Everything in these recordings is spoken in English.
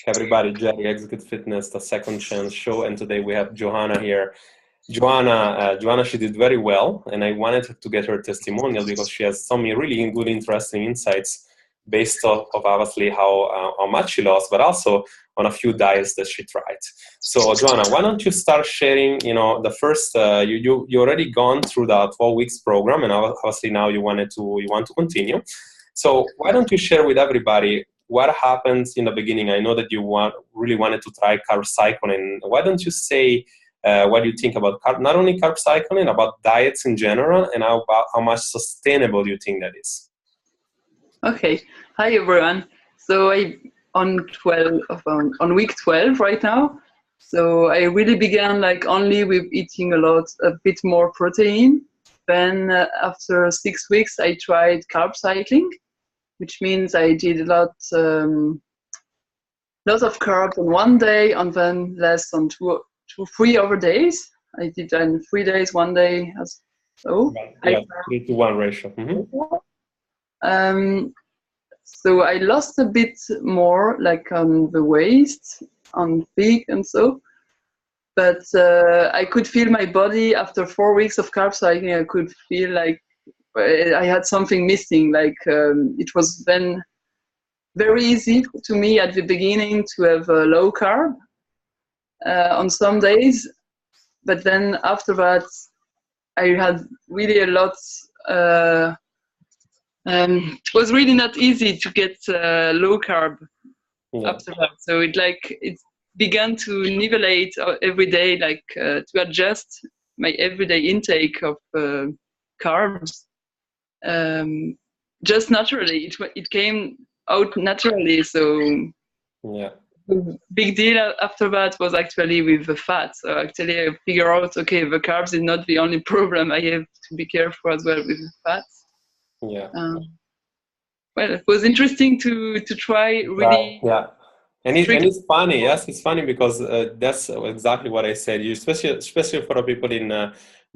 Everybody, Jerry, Execute Fitness, the Second Chance show, and today we have Johanna here. Joanna, she did very well, and I wanted to get her testimonial because she has some really good, interesting insights based off of obviously how much she lost, but also on a few diets that she tried. So, Joanna, why don't you start sharing? The first you already gone through the 12 weeks program, and obviously now you want to continue. So, why don't you share with everybody what happened in the beginning? I know that you really wanted to try Carb Cycling. Why don't you say what do you think about not only Carb Cycling, about diets in general, and how much sustainable you think that is? Okay. Hi, everyone. So on week 12 right now. So I really began only with eating a bit more protein. Then after 6 weeks, I tried Carb Cycling, which means I did lots of carbs on one day and then less on 3 other days. I did 3 days, 1 day. So 3-to-1 ratio. Mm-hmm. So I lost a bit more, on the waist, on feet and so. But I could feel my body after 4 weeks of carb cycling. I could feel like I had something missing. It was then very easy to me at the beginning to have low carb on some days. But then after that, I had really a lot. It was really not easy to get low carb after that. So it began to nivellate every day, to adjust my everyday intake of carbs. Just naturally, it came out naturally. So the big deal after that was actually with the fat. So actually I figured out, okay, the carbs is not the only problem. I have to be careful as well with the fats. Well, it was interesting to try really. Yeah. And it's funny, yes, it's funny because that's exactly what I said. You especially for the people in the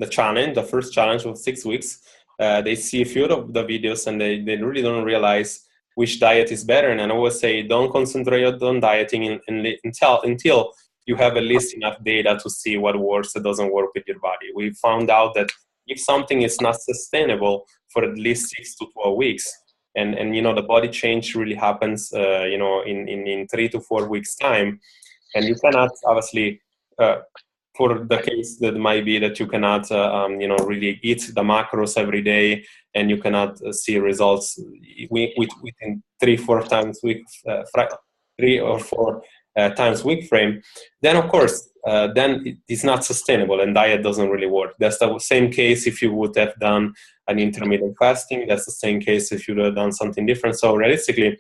challenge, the first challenge of 6 weeks, they see a few of the videos and they really don't realize which diet is better. And I always say, don't concentrate on dieting until you have at least enough data to see what works or doesn't work with your body. We found out that if something is not sustainable for at least 6 to 12 weeks, and the body change really happens in 3 to 4 weeks time, and you cannot obviously for the case that might be that you cannot really eat the macros every day, and you cannot see results within 3-4 times week 3 or 4 times week frame, then of course then it's not sustainable and diet doesn't really work. That's the same case if you would have done an intermittent fasting. That's the same case if you would have done something different. So realistically,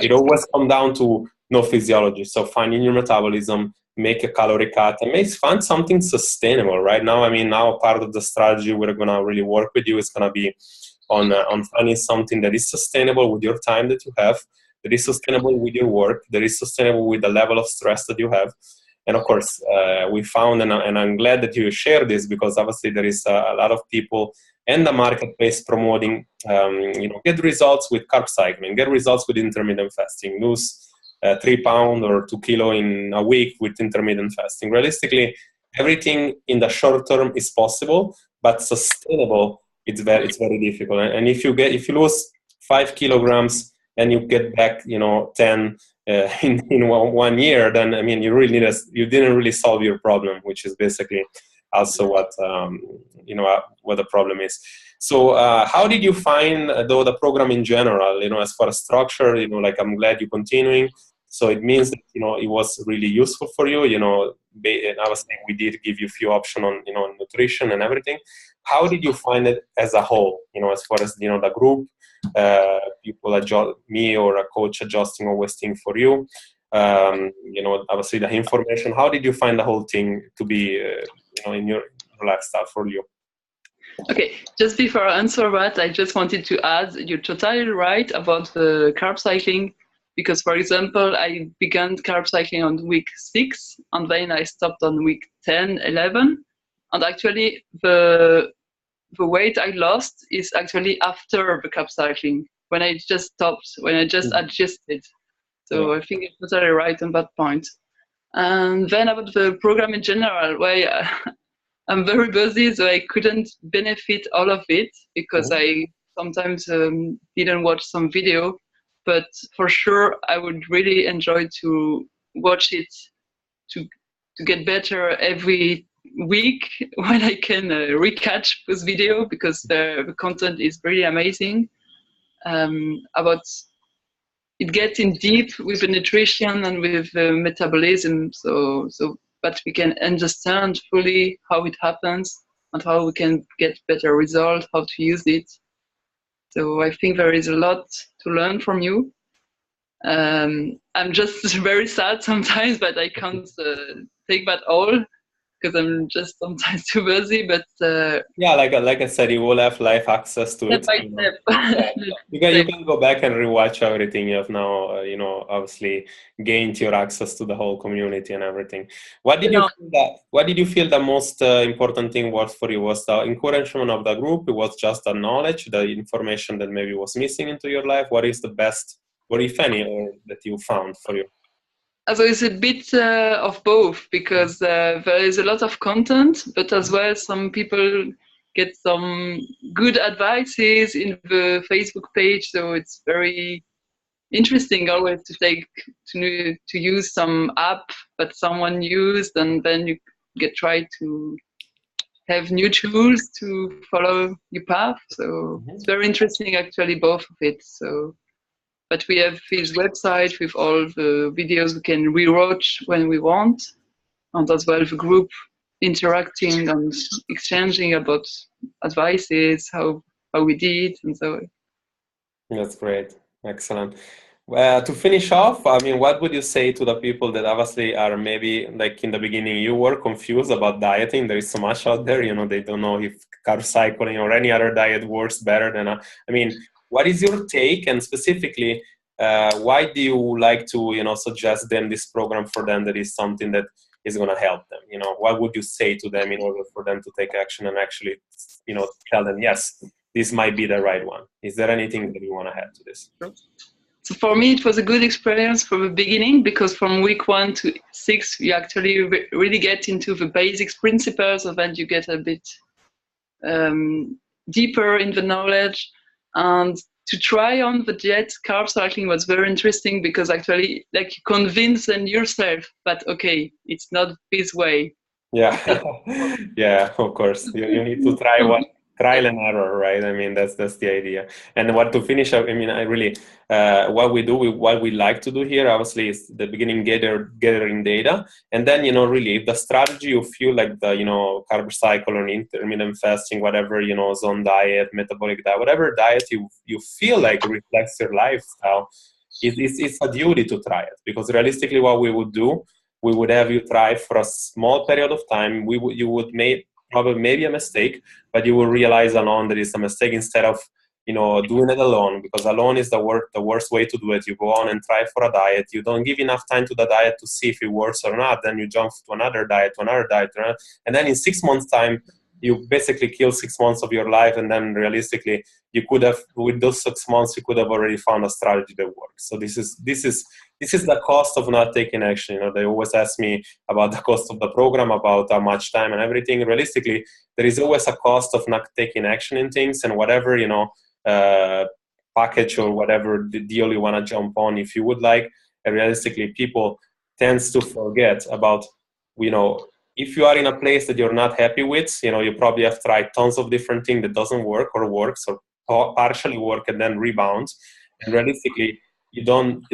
it always comes down to no physiology. So finding your metabolism, make a calorie cut, and find something sustainable. Right now, now part of the strategy we're gonna really work with you is gonna be on finding something that is sustainable with your time that you have, that is sustainable with your work, that is sustainable with the level of stress that you have. And of course, we found, and I'm glad that you share this, because obviously there is a lot of people in the marketplace promoting, get results with carb cycling, get results with intermittent fasting, lose 3 pounds or 2 kilos in a week with intermittent fasting. Realistically, everything in the short term is possible, but sustainable, it's very difficult. And if you lose 5 kilograms and you get back 10 in 1 year, then you didn't really solve your problem, which is basically also what the problem is. So how did you find though the program in general, as far as structure, I'm glad you're continuing. So it means that it was really useful for you. And I was saying we did give you a few options on nutrition and everything. How did you find it as a whole, as far as the group, people adjust, me or a coach adjusting always things for you, obviously the information. How did you find the whole thing to be in your lifestyle for you? Okay, just before I answer that, I just wanted to add, you're totally right about the carb cycling, because for example, I began carb cycling on week 6 and then I stopped on week 10, 11, and actually the weight I lost is actually after the carb cycling, when I just stopped, when I just adjusted. So I think you're totally right on that point. And then about the program in general, well, I'm very busy, so I couldn't benefit all of it because I sometimes didn't watch some video. But for sure, I would really enjoy to watch it to get better every week when I can recatch this video, because the content is really amazing. About it getting deep with the nutrition and with the metabolism, so that we can understand fully how it happens and how we can get better results, how to use it. So I think there is a lot to learn from you. I'm just very sad sometimes, but I can't take that all because I'm just sometimes too busy. But yeah, like I said, you will have live access to step it. by step. You can go back and rewatch everything you have now. Obviously gained your access to the whole community and everything. What did you feel the most important thing was for you? Was the encouragement of the group? It was just the knowledge, the information that maybe was missing into your life? What is the best, what if any, that you found for you? So it's a bit of both, because there is a lot of content, but as well some people get some good advices in the Facebook page. So it's very interesting always to use some app that someone used, and then you try to have new tools to follow your path. So it's very interesting, actually, both of it. So. But we have his website with all the videos we can rewatch when we want, and as well the group interacting and exchanging about advices, how we did, and so. That's great. Excellent. To finish off, I mean, what would you say to the people that obviously are maybe, like in the beginning, you were confused about dieting? There is so much out there, they don't know if carb cycling or any other diet works better than, I mean, what is your take? And specifically, why do you like to, suggest them this program for them that is something that is going to help them? What would you say to them in order for them to take action and actually, tell them, yes, this might be the right one? Is there anything that you want to add to this? So for me, it was a good experience from the beginning, because from week 1 to 6, you actually really get into the basics principles, and then you get a bit deeper in the knowledge. And to try on the jet carb cycling was very interesting, because actually, like, you convince them yourself that, okay, it's not this way. Yeah, yeah, of course. You need to try trial and error, right? I mean, that's the idea. And what to finish up, I mean, I really, what we like to do here, obviously, is the beginning gathering data, and then, really, if the strategy you feel like the, carb cycle or intermittent fasting, whatever, zone diet, metabolic diet, whatever diet you feel like reflects your lifestyle, it's a duty to try it, because realistically, what we would do, we would have you try for a small period of time. You would make probably maybe a mistake, but you will realize alone that it's a mistake, instead of doing it alone, because alone is the worst way to do it. You go on and try for a diet. You don't give enough time to the diet to see if it works or not. Then you jump to another diet, and then in 6 months' time, you basically kill 6 months of your life. And then realistically, you could have, with those 6 months, you could have already found a strategy that works. So this is the cost of not taking action. They always ask me about the cost of the program, about how much time and everything. Realistically, there is always a cost of not taking action in things, and whatever, package or whatever the deal you want to jump on, if you would like. And realistically, people tends to forget about, if you are in a place that you're not happy with, you probably have tried tons of different things that doesn't work or works or partially work and then rebounds. And realistically, you don't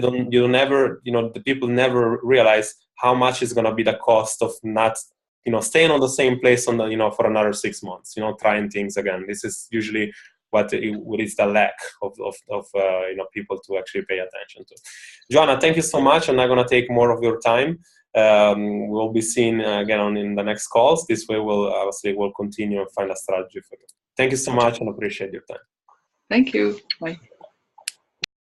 ever, the people never realize how much is going to be the cost of not, staying on the same place on the, for another 6 months, trying things again. This is usually what is the lack of people to actually pay attention to. Joanna, thank you so much. I'm not going to take more of your time. We'll be seeing again in the next calls. This way we'll continue and find a strategy for you. Thank you so much and appreciate your time. Thank you. Bye.